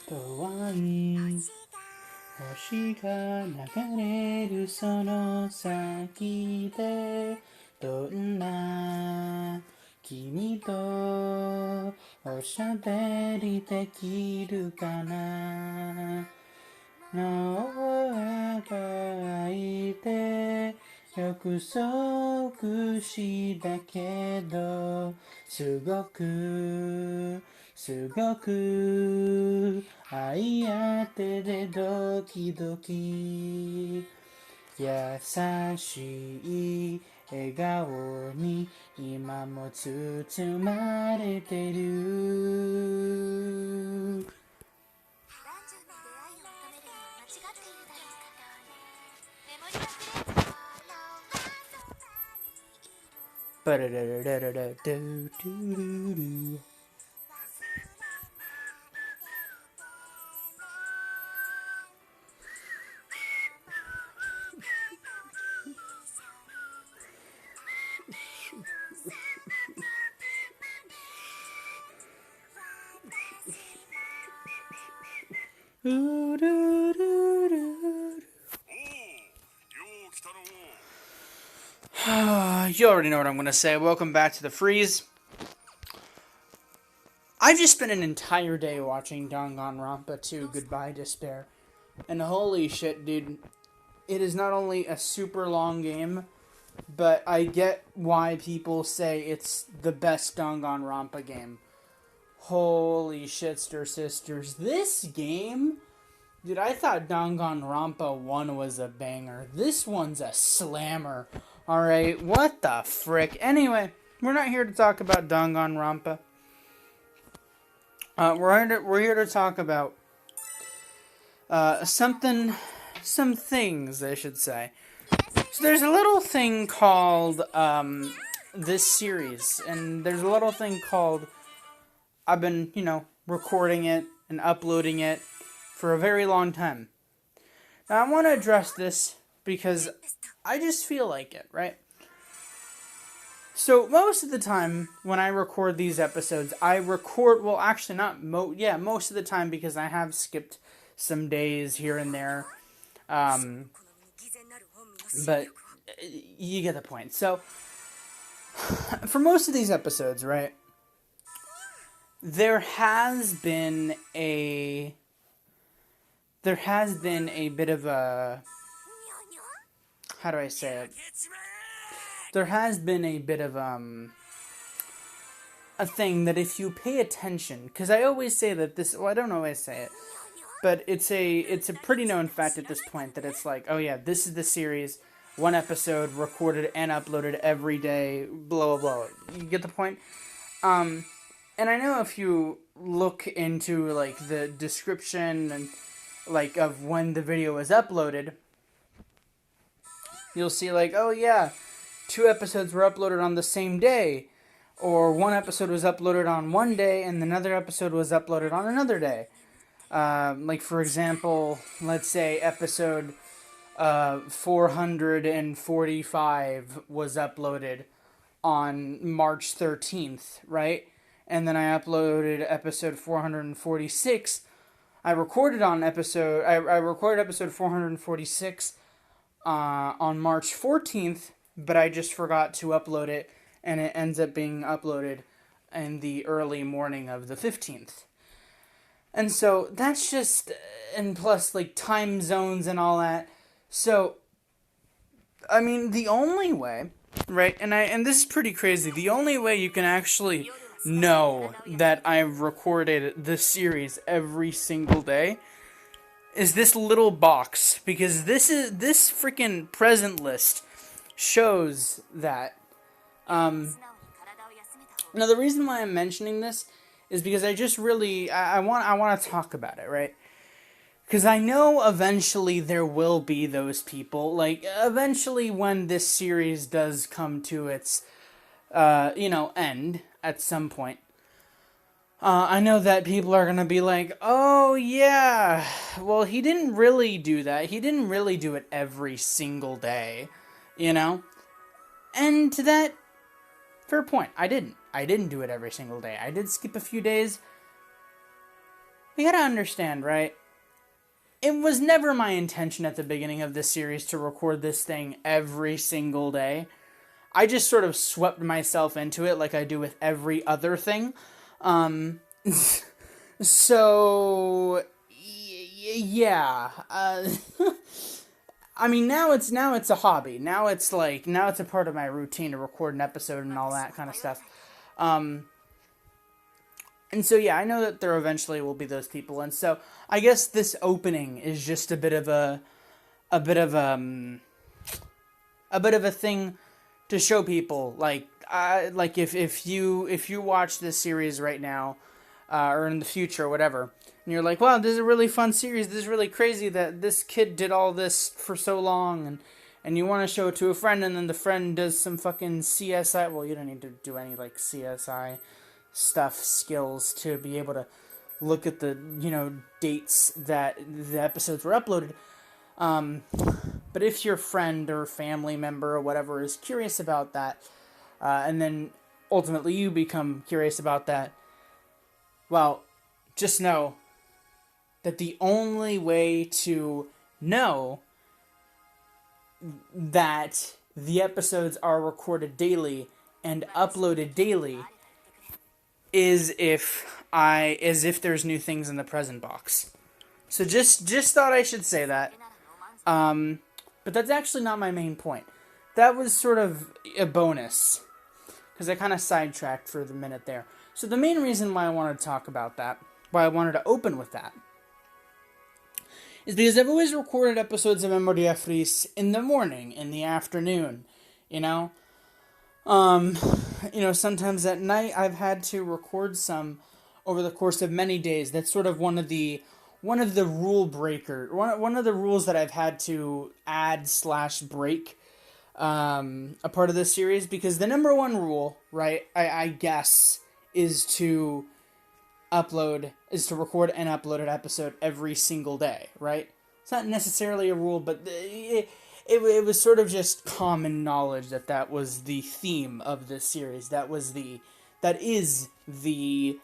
遠い星が流れるその先でどんな君とおしゃべりできるかなの開いて約束したけどすごく愛あってでドキドキ優しい笑顔に今も包まれてるバララララララドゥドゥルルルルルル You already know what I'm going to say. Welcome back to the Freeze. I've just spent an entire day watching Danganronpa 2 Goodbye Despair. And holy shit, dude. It is not only a super long game, but I get why people say it's the best Danganronpa game. Holy shitster sisters. This game... Dude, I thought Danganronpa 1 was a banger. This one's a slammer. Alright, what the frick? Anyway, we're not here to talk about Danganronpa. We're here to talk about some things, I should say. So there's a little thing called this series, and there's a little thing called I've been, recording it and uploading it for a very long time. Now I want to address this because I just feel like it, right? So most of the time when I record these episodes, most of the time because I have skipped some days here and there. But you get the point. So for most of these episodes, right, there has been a bit of a, how do I say it? There has been a bit of a thing that if you pay attention, because I always say that this, well, I don't always say it, but it's a pretty known fact at this point that it's like, oh yeah, this is the series, one episode recorded and uploaded every day, blah blah blah. You get the point? And I know if you look into like the description and like of when the video was uploaded, you'll see like, oh yeah, 2 episodes were uploaded on the same day, or 1 episode was uploaded on one day and another episode was uploaded on another day. Like for example, let's say episode 445 was uploaded on March 13th, right? And then I uploaded episode 446. I recorded episode 446 on March 14th, but I just forgot to upload it, and it ends up being uploaded in the early morning of the 15th. And so that's just, and plus like time zones and all that. So, I mean, the only way, right, and this is pretty crazy, the only way you can actually know that I've recorded this series every single day is this little box, because this freaking present list shows that. Now the reason why I'm mentioning this is because I just really I want to talk about it, right? Because I know eventually there will be those people, like eventually when this series does come to its end at some point. I know that people are going to be like, oh yeah, well he didn't really do that. He didn't really do it every single day, And to that, fair point, I didn't do it every single day. I did skip a few days. you gotta understand, right? It was never my intention at the beginning of this series to record this thing every single day. I just sort of swept myself into it like I do with every other thing. Um, so, yeah. I mean, now it's a hobby. Now it's a part of my routine to record an episode and all that kind of stuff. And so, yeah, I know that there eventually will be those people. And so I guess this opening is just a bit of a bit of a bit of a thing to show people, like if you watch this series right now, or in the future, or whatever, and you're like, wow, this is a really fun series. This is really crazy that this kid did all this for so long, and you want to show it to a friend, and then the friend does some fucking CSI. Well, you don't need to do any like CSI stuff skills to be able to look at the dates that the episodes were uploaded. But if your friend or family member or whatever is curious about that, and then ultimately you become curious about that, well, just know that the only way to know that the episodes are recorded daily and uploaded daily is if there's new things in the present box. So just thought I should say that. But that's actually not my main point. That was sort of a bonus, because I kind of sidetracked for the minute there. So the main reason why I wanted to talk about that, why I wanted to open with that, is because I've always recorded episodes of Memoria Freese in the morning, in the afternoon, sometimes at night I've had to record some over the course of many days. That's sort of one of the rule breaker, one of the rules that I've had to add/break a part of this series, because the number one rule, right, I guess, is to record and upload an episode every single day, right? It's not necessarily a rule, but it was sort of just common knowledge that was the theme of this series. That is the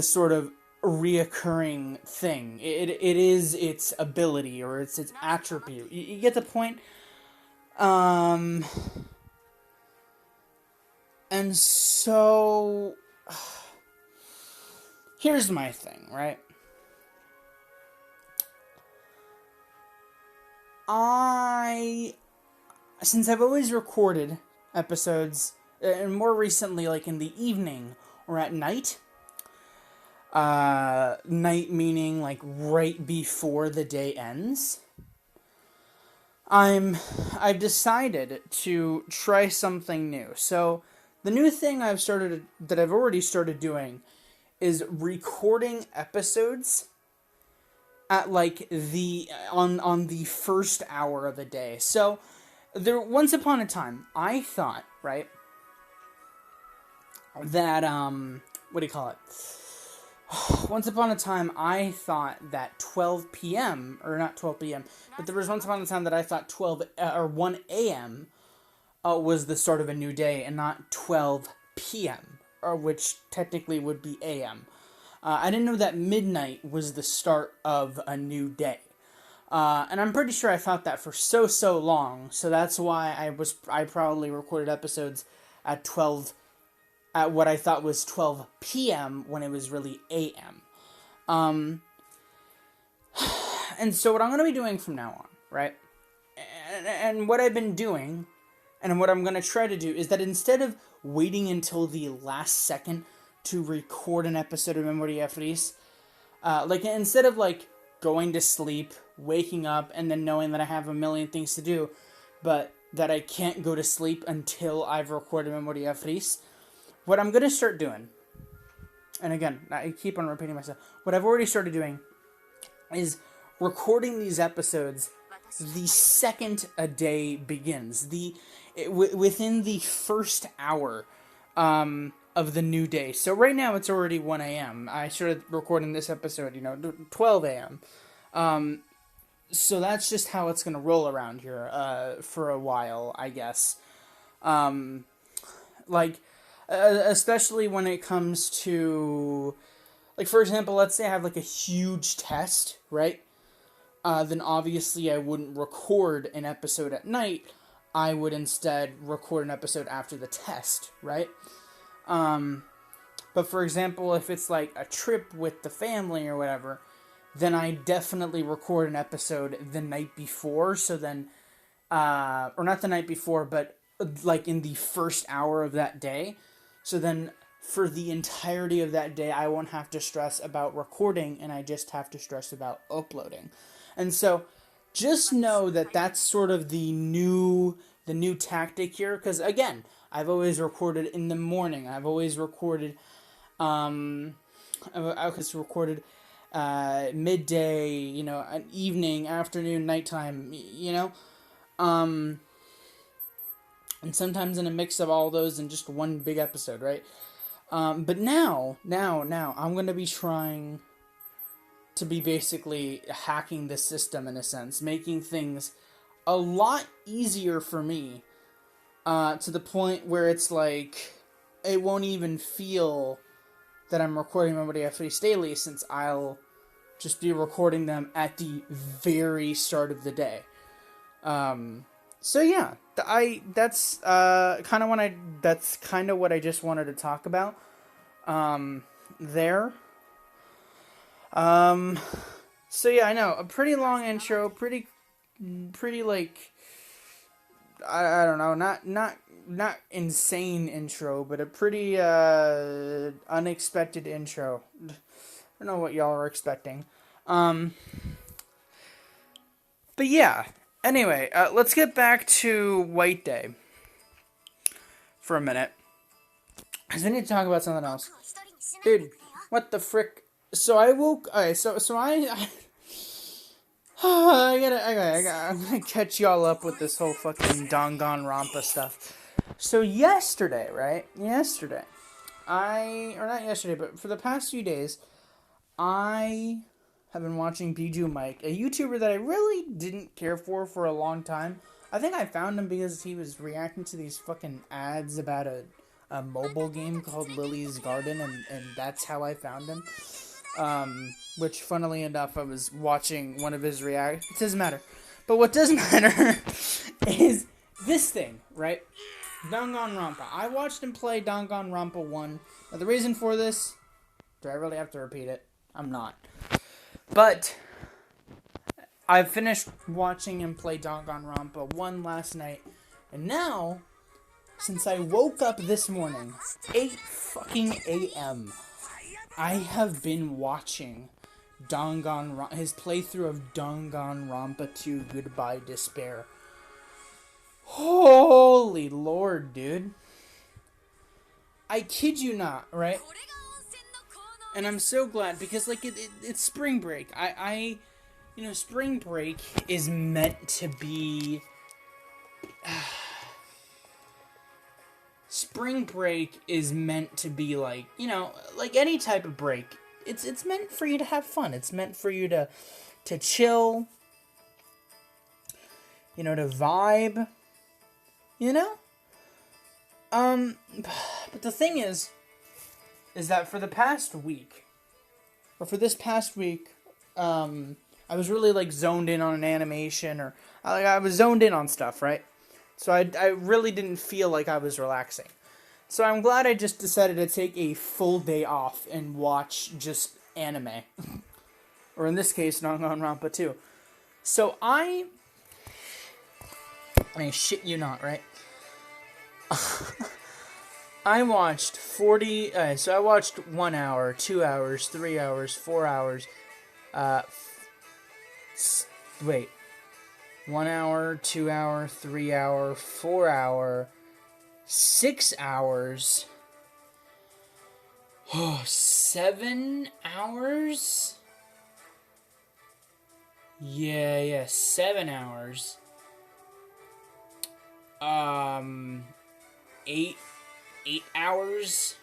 sort of reoccurring thing. It is its ability, or it's its attribute. You get the point? And so here's my thing, right? Since I've always recorded episodes, and more recently, like in the evening or at night, night meaning like right before the day ends, I've decided to try something new. So the new thing I've already started doing is recording episodes at like on the first hour of the day. So once upon a time, I thought, right, that what do you call it? Once upon a time, I thought that 12 p.m., or not 12 p.m., but there was once upon a time that I thought 1 a.m. Was the start of a new day, and not 12 p.m., or which technically would be a.m. I didn't know that midnight was the start of a new day. And I'm pretty sure I thought that for so long, so that's why I probably recorded episodes at what I thought was 12 p.m. when it was really a.m. And so what I'm going to be doing from now on, right, and what I've been doing, and what I'm going to try to do, is that instead of waiting until the last second to record an episode of Memoria Freese, instead of, going to sleep, waking up, and then knowing that I have a million things to do, but that I can't go to sleep until I've recorded Memoria Freese, what I'm going to start doing, and again, I keep on repeating myself, what I've already started doing is recording these episodes the second a day begins, within the first hour of the new day. So right now it's already 1 a.m. I started recording this episode, 12 a.m. So that's just how it's going to roll around here for a while, I guess. Especially when it comes to like, for example, let's say I have, like, a huge test, right? Then obviously I wouldn't record an episode at night. I would instead record an episode after the test, right? But for example, if it's like a trip with the family or whatever, then I definitely record an episode the night before. So then, or not the night before, but like in the first hour of that day. So then for the entirety of that day, I won't have to stress about recording, and I just have to stress about uploading. And so just know that that's sort of the new tactic here. Because again, I've always recorded in the morning. I've always recorded, I was recorded midday, an evening, afternoon, nighttime, and sometimes in a mix of all those in just one big episode, right? But now, I'm going to be trying to be basically hacking the system in a sense, making things a lot easier for me, to the point where it's like, it won't even feel that I'm recording Memoria Freese daily, since I'll just be recording them at the very start of the day. So yeah, that's kind of what I just wanted to talk about there. So yeah, I know, a pretty long intro, pretty like, I don't know, not insane intro, but a pretty unexpected intro. I don't know what y'all are expecting. But yeah, anyway, let's get back to White Day for a minute, because we need to talk about something else. Dude, what the frick? So I woke. Okay, so I I'm gonna catch y'all up with this whole fucking Danganronpa stuff. So yesterday, right? Yesterday, or not yesterday, but for the past few days, I have been watching Bijou Mike, a YouTuber that I really didn't care for a long time. I think I found him because he was reacting to these fucking ads about a mobile game called Lily's Garden, and that's how I found him. Which, funnily enough, I was watching one of his reactions. It doesn't matter. But what does matter is this thing, right? Danganronpa. I watched him play Danganronpa 1. Now, the reason for this, do I really have to repeat it? I'm not. But I finished watching him play Danganronpa 1 last night. And now, since I woke up this morning, 8 fucking a.m., I have been watching his playthrough of Danganronpa 2 Goodbye Despair. Holy Lord, dude. I kid you not, right? And I'm so glad, because, like, it's spring break. Spring break is meant to be... Spring break is meant to be like, like any type of break. It's meant for you to have fun. It's meant for you to chill, to vibe, But the thing is that for this past week, I was really, like, zoned in on an animation, or I was zoned in on stuff, right? So I really didn't feel like I was relaxing. So I'm glad I just decided to take a full day off and watch just anime. Or in this case, Danganronpa 2. So I shit you not, right? I watched 40... so I watched 1 hour, 2 hours, 3 hours, 4 hours. 1 hour, 2 hour, 3 hour, 4 hour, 6 hours. 7 hours? Yeah, 7 hours. 8 hours.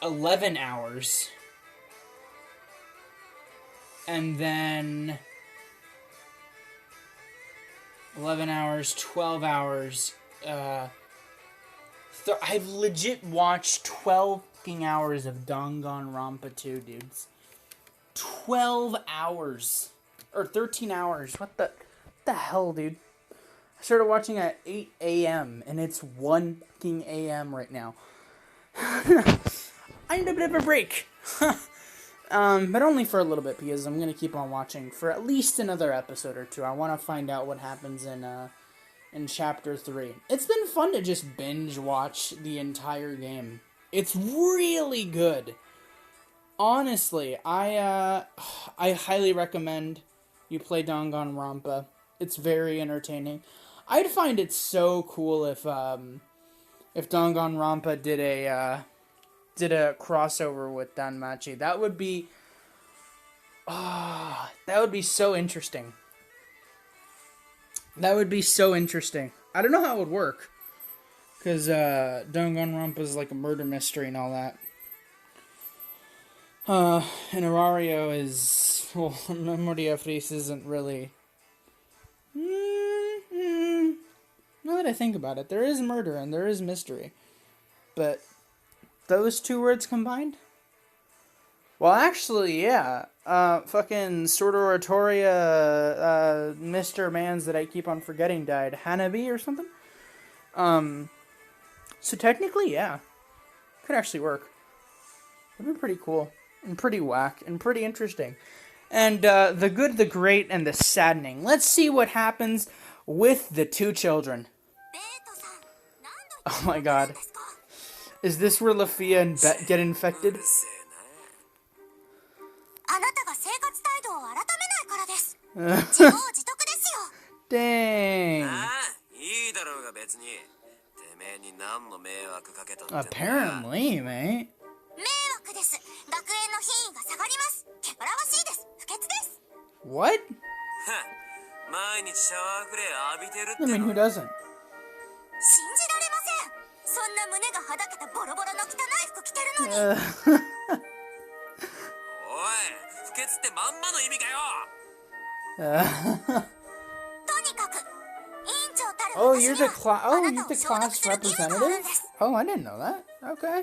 11 hours. And then 11 hours, 12 hours. I've legit watched 12 fucking hours of Danganronpa 2, dudes. 12 hours. Or 13 hours. What the hell, dude? I started watching at 8 a.m. and it's 1 fucking a.m. right now. I need a bit of a break. But only for a little bit, because I'm going to keep on watching for at least another episode or two. I want to find out what happens in Chapter 3. It's been fun to just binge watch the entire game. It's really good. Honestly, I highly recommend you play Danganronpa. It's very entertaining. I'd find it so cool if Danganronpa did a crossover with Danmachi. That would be so interesting. That would be so interesting. I don't know how it would work, because Danganronpa is like a murder mystery and all that. And Orario is, well, To Memoria Freese isn't really. Now that I think about it, there is murder and there is mystery, but those two words combined? Well, actually, yeah. Fucking Sword Oratoria, Mr. Mans that I keep on forgetting died. Hanabi or something? So technically, yeah. Could actually work. That'd be pretty cool. And pretty whack. And pretty interesting. And, the good, the great, and the saddening. Let's see what happens with the two children. Oh my god. Is this where Lafia and Bet get infected? Dang. Apparently, mate. What? I mean, who doesn't? Oh, you're the class representative? Oh, I didn't know that. Okay.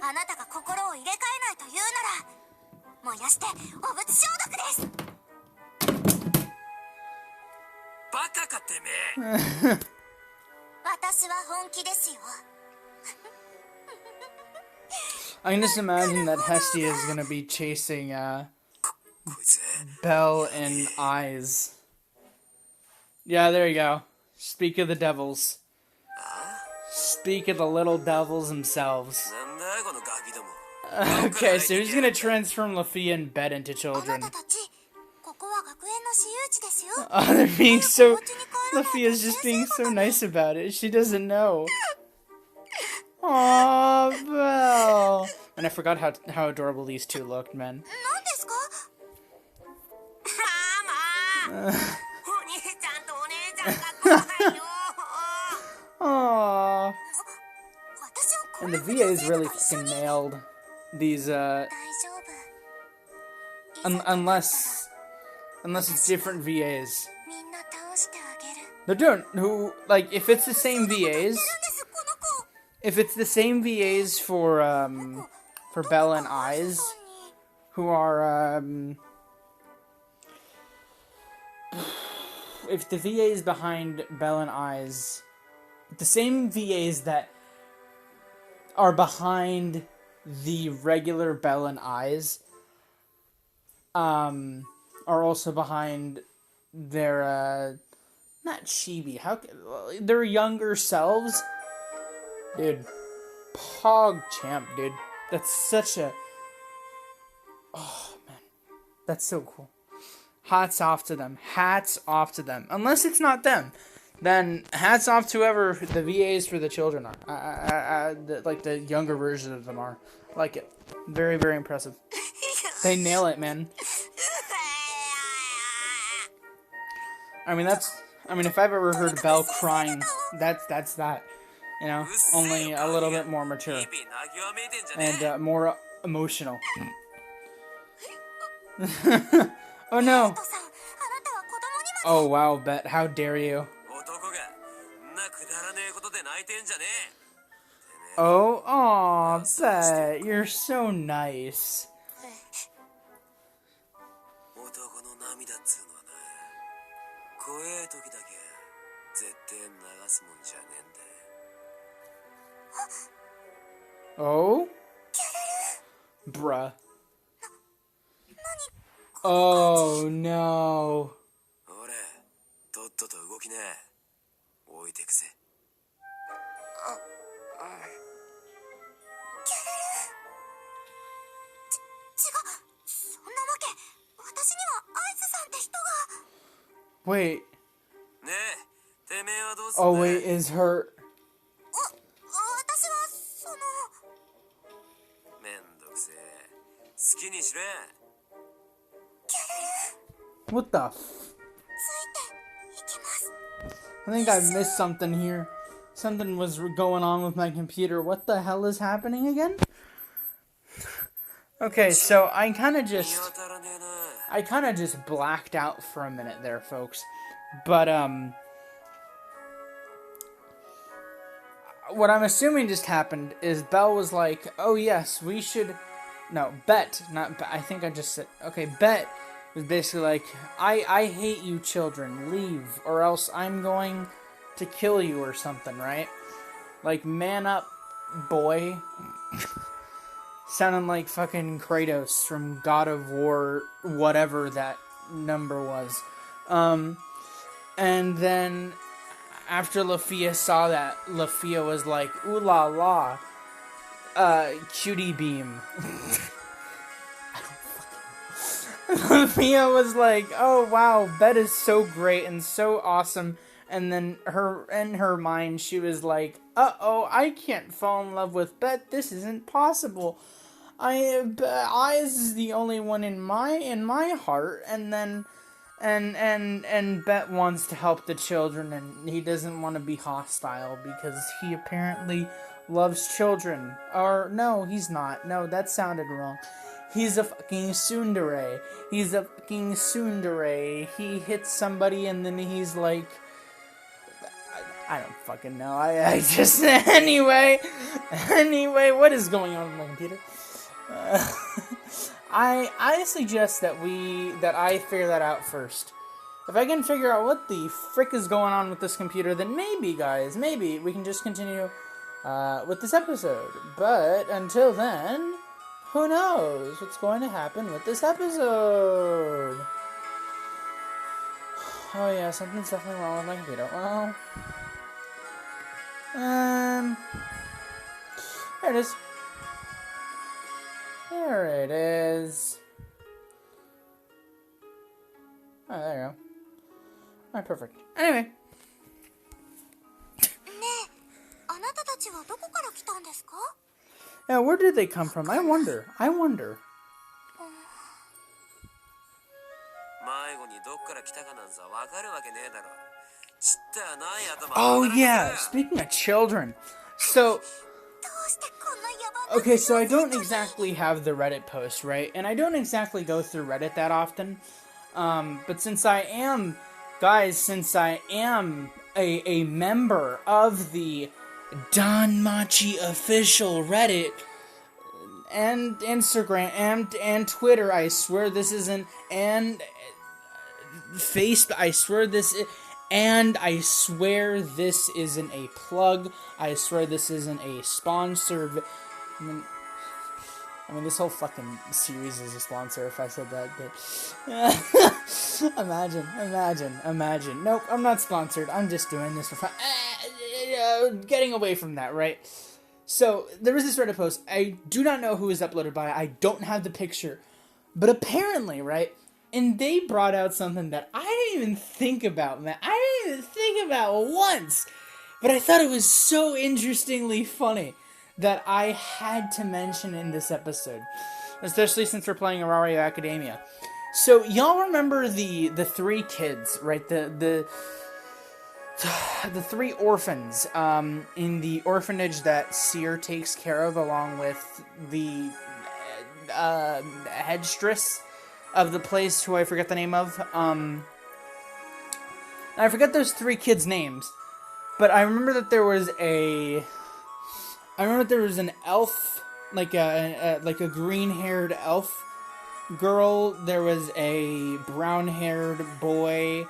I can just imagine that Hestia is gonna be chasing Belle and Eyes. Yeah, there you go. Speak of the devils. Speak of the little devils themselves. Okay, so he's gonna transform Lafia and Bet into children. Oh, they're being so... Lafia's just being so nice about it. She doesn't know. Aww, Belle. And I forgot how adorable these two looked, man. Aww. And the VA's really fucking nailed these, unless it's different VAs. They're doing, if it's the same VAs, for Belle and Eyes, who are, if the VAs behind Belle and Eyes, the same VAs that are behind the regular Belle and Eyes, are also behind their, not chibi, their younger selves. Dude, Pog Champ, dude. That's such a... Oh, man. That's so cool. Hats off to them. Hats off to them. Unless it's not them. Then, hats off to whoever the VAs for the children are. The younger version of them are. I like it. Very, very impressive. They nail it, man. If I've ever heard Belle crying, that's that. You know, only a little bit more mature. And more emotional. Oh no! Oh wow, Bet, how dare you? Oh, aw, Bet, you're so nice. 男の涙っつうのはな、怖え時だけ絶対流すもんじゃねえんだ。 Oh? Bruh. Oh, no. 俺、とっとと動きねえ。置いてくぜ。Wait. ねえ、てめえはどうすんだ。 Oh, wait, is her... 私はそのめんどくせえ。好きにしろ。 What the f... I think I missed something here. Something was going on with my computer. What the hell is happening again? Okay, so I kind of just blacked out for a minute there, folks. But, what I'm assuming just happened is Belle was like, oh yes, we should... No, Bet, not Bet. I think I just said... Okay, Bet was basically like, I hate you children, leave, or else I'm going to kill you or something, right? Like, man up, boy. Sounding like fucking Kratos from God of War, whatever that number was. And then after Lafia saw that, Lafia was like, ooh la la, cutie beam. Lafia was like, oh wow, Bet is so great and so awesome. And then in her mind, she was like, uh-oh, I can't fall in love with Bet. This isn't possible. This is the only one in my heart. And then, and Bet wants to help the children, and he doesn't want to be hostile because he apparently loves children. Or, no, he's not. No, that sounded wrong. He's a fucking tsundere. He's a fucking tsundere. He hits somebody and then he's like... I don't fucking know. I just... Anyway, what is going on with my computer? I suggest that I figure that out first. If I can figure out what the frick is going on with this computer, then maybe, guys, maybe we can just continue with this episode. But until then... Who knows what's going to happen with this episode? Oh yeah, something's definitely wrong with my computer. Well, there it is. There it is. Oh, there you go. Alright, perfect. Anyway. Yeah, where did they come from? I wonder. Oh yeah, speaking of children. So, okay, so I don't exactly have the Reddit post, right? And I don't exactly go through Reddit that often. But since I am a member of the Don Machi official Reddit and Instagram and Twitter, I swear this isn't, and Facebook, I swear this is, and I swear this isn't a plug, I swear this isn't a sponsor. I mean, this whole fucking series is a sponsor if I said that, but... Imagine. Nope, I'm not sponsored. I'm just doing this for fun. Getting away from that, right? So, there was this Reddit post. I do not know who was uploaded by. I don't have the picture. But apparently, right, and they brought out something that I didn't even think about, man. I didn't even think about once. But I thought it was so interestingly funny that I had to mention in this episode, especially since we're playing Orario Academia. So y'all remember the three kids, right? The three orphans in the orphanage that Seer takes care of, along with the headstress of the place, who I forget the name of. I forget those three kids' names, but I remember that there was a I remember there was an elf, like a green-haired elf girl. There was a brown-haired boy,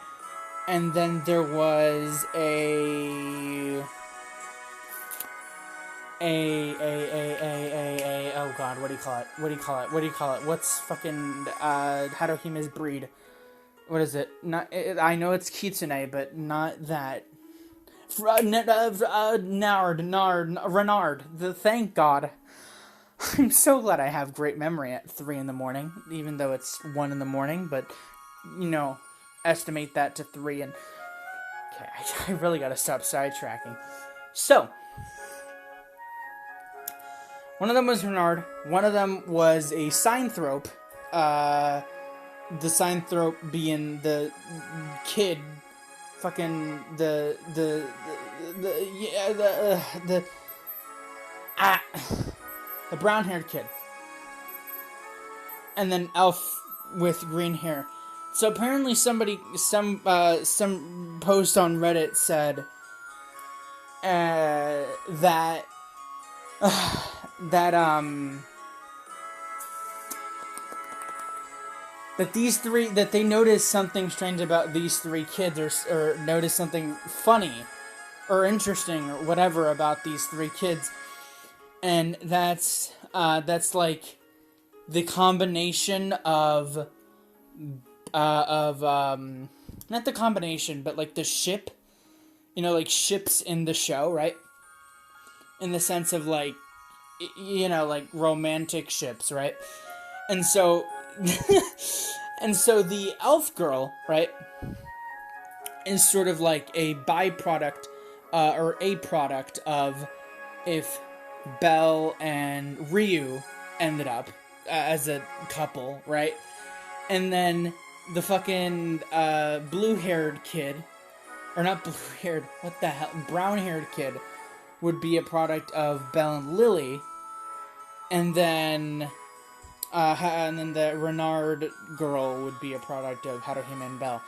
and then there was oh god, what do you call it? What's fucking Haruhime's breed? What is it? I know it's Kitsune, but not that. Renard. Thank God. I'm so glad I have great memory at 3 in the morning, even though it's 1 in the morning, but, estimate that to 3 and... Okay, I really gotta stop sidetracking. So, one of them was Renard, one of them was a Synthrope, the Synthrope being the kid, fucking, the brown-haired kid. And then elf with green hair. So apparently some post on Reddit said that these three, that they noticed something strange about these 3 kids, or noticed something funny or interesting or whatever about these 3 kids, and that's like the combination of not the combination, but like the ship, like ships in the show, right? In the sense of like, like romantic ships, right? And so, and so the elf girl, right, is sort of like a byproduct, or a product of if Belle and Ryu ended up as a couple, right? And then the fucking blue-haired kid, or not blue-haired, what the hell, brown-haired kid would be a product of Belle and Lily, and then the Renard girl would be a product of Haruhime and Belle.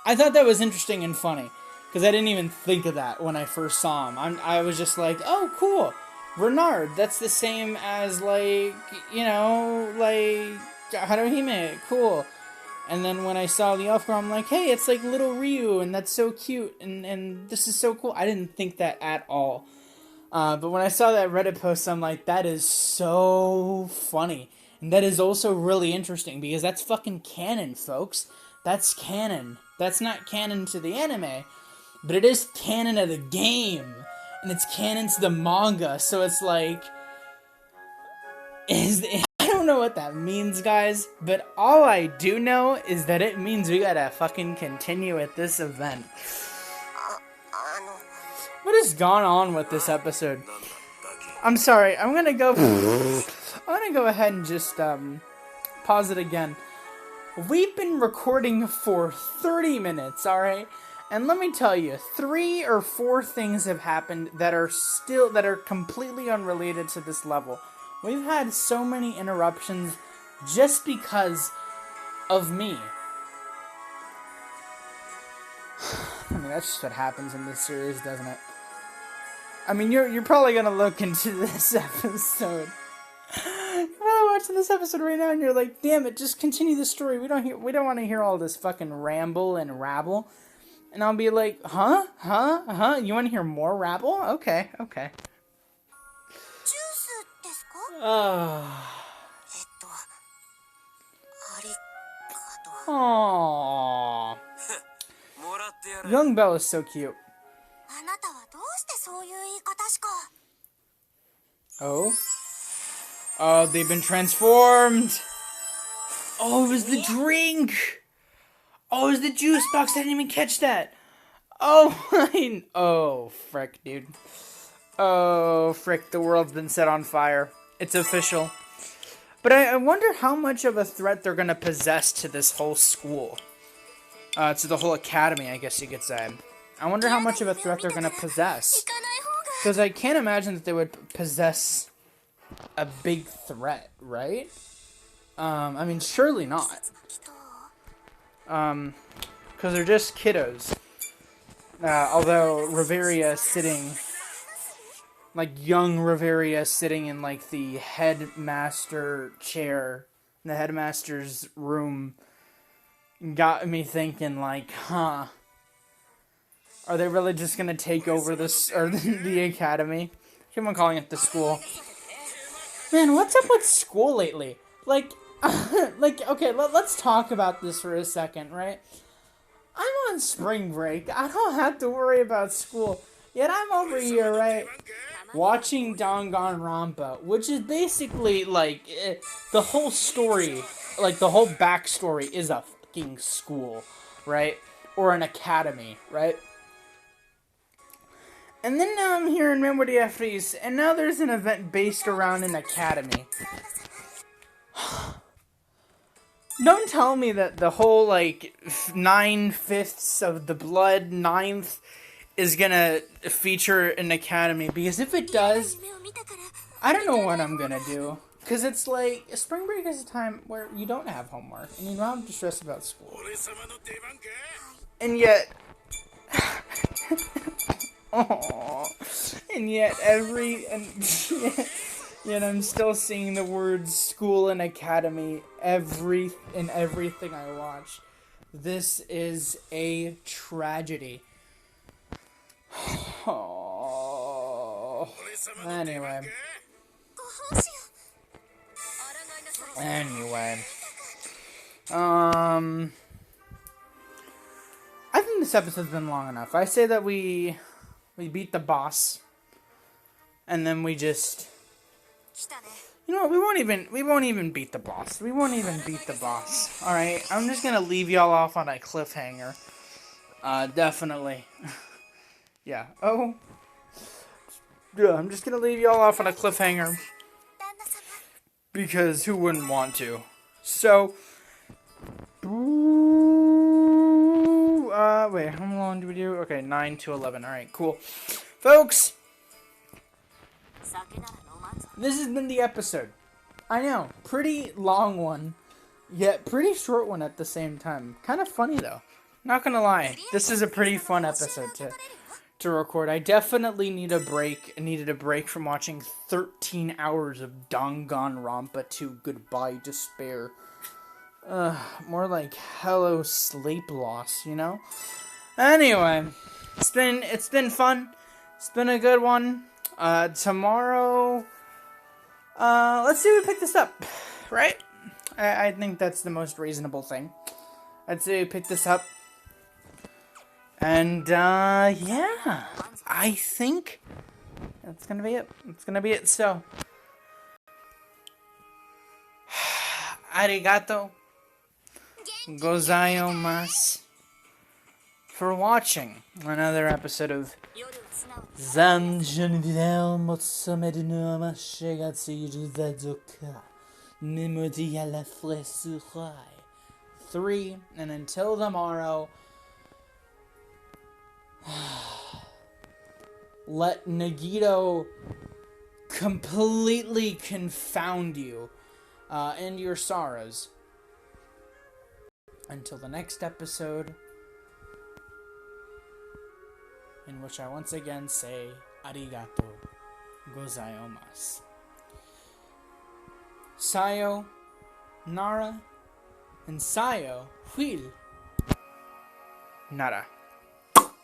I thought that was interesting and funny, because I didn't even think of that when I first saw him. I was just like, oh, cool, Renard, that's the same as, like, like, Haruhime, cool. And then when I saw the elf girl, I'm like, hey, it's like little Ryu, and that's so cute, and this is so cool. I didn't think that at all. But when I saw that Reddit post, I'm like, that is so funny. And that is also really interesting, because that's fucking canon, folks. That's canon. That's not canon to the anime, but it is canon of the game. And it's canon to the manga, so it's like... I don't know what that means, guys, but all I do know is that it means we gotta fucking continue at this event. What has gone on with this episode? I'm sorry, I'm gonna go ahead and just, pause it again. We've been recording for 30 minutes, alright? And let me tell you, 3 or 4 things have happened that are completely unrelated to this level. We've had so many interruptions just because of me. I mean, that's just what happens in this series, doesn't it? I mean, you're probably gonna look into this episode. You're probably watching this episode right now, and you're like, "Damn it, just continue the story. We don't want to hear all this fucking ramble and rabble." And I'll be like, "Huh? You want to hear more rabble? Okay." Aww. Young Belle is so cute. Oh, they've been transformed. Oh, it was the drink. Oh, it was the juice box. I didn't even catch that. Oh, frick, dude. Oh, frick, the world's been set on fire. It's official. But I wonder how much of a threat they're going to possess to this whole school. To the whole academy, I guess you could say. I wonder how much of a threat they're going to possess. Because I can't imagine that they would possess a big threat, right? I mean, surely not. Because they're just kiddos. Although Reveria is sitting like young Riveria sitting in like the headmaster chair in the headmaster's room got me thinking like, huh, are they really just gonna take over this or the academy? I keep on calling it the school. Man, what's up with school lately? Like, okay, let's talk about this for a second, right? I'm on spring break. I don't have to worry about school. Yet I'm over here, right, watching Danganronpa, which is basically, like, the whole story, like, the whole backstory is a fucking school, right? Or an academy, right? And then now I'm here in Memoria Freese, and now there's an event based around an academy. Don't tell me that the whole, like, 9/5 of the blood, 9th, is gonna feature an academy, because if it does, I don't know what I'm gonna do. Because it's like, spring break is a time where you don't have homework, and you don't have to stress about school. And yet... Aww. And yet yet I'm still seeing the words school and academy in everything I watch. This is a tragedy. Oh. Anyway. I think this episode's been long enough. I say that we beat the boss, and then we just, you know what, we won't even beat the boss. We won't even beat the boss. Alright, I'm just gonna leave y'all off on a cliffhanger. Definitely. Yeah. Oh. Yeah, I'm just gonna leave y'all off on a cliffhanger. Because who wouldn't want to? So, wait, how long do we do? Okay, 9 to 11. Alright, cool. Folks, this has been the episode. I know, pretty long one, yet pretty short one at the same time. Kind of funny, though. Not gonna lie, this is a pretty fun episode to record. I definitely needed a break from watching 13 hours of Danganronpa 2 Goodbye Despair. More like hello sleep loss, you know? Anyway, it's been fun. It's been a good one. Tomorrow, let's see if we pick this up, right? I think that's the most reasonable thing. I'd say we pick this up. And, yeah, I think that's gonna be it. It's gonna be it, so. Arigato gozaimasu for watching another episode of Zanjunvidel Motsumedu no Amashigatsu Zazuka Memoria Freese Y3, and until tomorrow, let Nagito completely confound you and your sorrows. Until the next episode, in which I once again say arigato gozaimasu. Sayo Nara and Sayo Will Nara.